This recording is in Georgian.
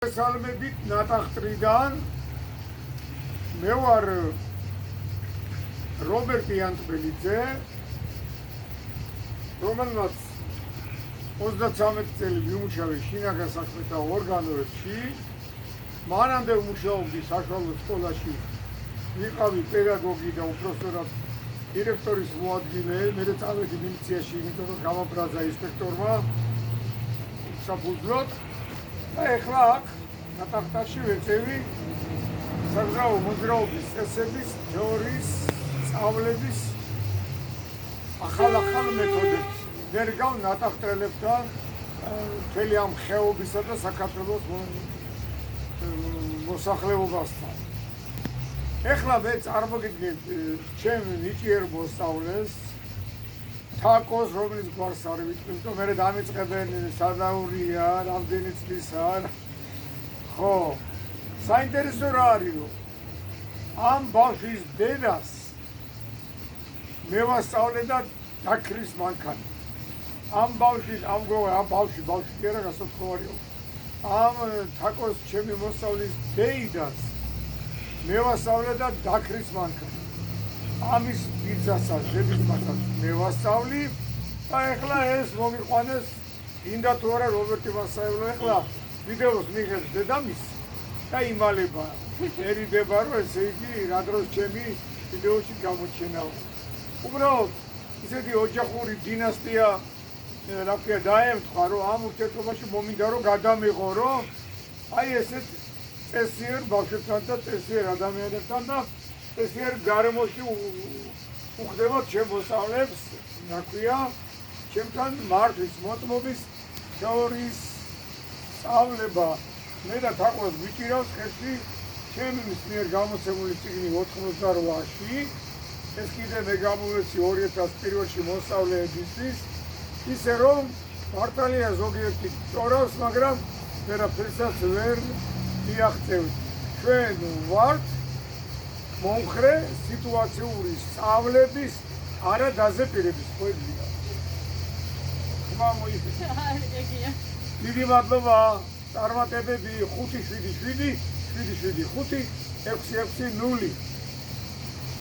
Salmebit ნატახტრიდან მე ვარ რობერტი ანტბელიძე, რომელმაც 33 წელი მიუმუშავა შინაგან საქმეთა ორგანოებში. მანამდე ვმუშაობდი საშუალო სკოლაში, ვიყავი პედაგოგი და უпроსტորად დირექტორის მოადგილე. მე წავედი მილიციაში, იმიტომ რომ გამაბრაზა ინსპექტორმა საფუძვლად. ეხლა აქ ნატახტში ვეწევი საგზაო მოძრაობის წესების, თეორიის, სწავლების ახალ მეთოდებს. ვერ გავ ნატახტელებთან მთელი ამ ხეობისა და საქართველოს მოსახლეობასთან. ეხლა მე წარმოგიდგენთ ჩემ ნიჭიერ მოსწავლეს თაკოს, რომელიც გვარს არ ვიტყვი, იმიტომ მე დამიწყებენ სადაურია, რამდენი წლისა. ხო, საინტერესო რა არის, რომ ამ ბავშვის დედას მე ვასწავლე და დაქრის მანქანა. ამ ბავშვი კი არა, გასათხოვარიო. ამ თაკოს ჩემი მოსწავლის დეიდას მე ვასწავლე და დაქრის მანქანა. ამის ბიძასაც, დედისმასაც მე ვასწავლი და ეხლა ეს მომიყვანეს, გინდა თუ არა რობერტი ვასწავლო. ეხლა ვიდეოს მიღებს დედამისი და იმალება, ერიდება, რომ ესე იგი რა დროს ჩემი ვიდეოში გამოჩენაო. უბრალოდ ისეთი ოჯახური დინასტია, რა ქვია, დაემთხვა, რომ ამ ურთიერთობაში მომინდა რომ გადამიღო, რომ აი ესეთ წესიერ ბავშვებთან და წესიერ ადამიანებთან და წესიერ გარემოში უხდებოდ ჩემ მოსწავლეებს, რა ქვია, ჩემთან მართვის, მოწმობის თეორიის სწავლება. მე და თაკოს გვიჭირავს ხერხი ჩემი მიერ გამოცემული წიგნი 88-ში. ეს კიდე მე გამოვეცი 2001-ში მოსწავლეებისთვის, ისე რომ მართალია ზოგიერთი ჭორავს, მაგრამ ვერაფერსაც ვერ მიაღწევთ. ჩვენ ვართ მომხრე სიტუაციური სწავლების არა დაზეპირების ხვედრია. ხმა მოიწია. დიდი მადლობა. წარმატებები 577 775 660.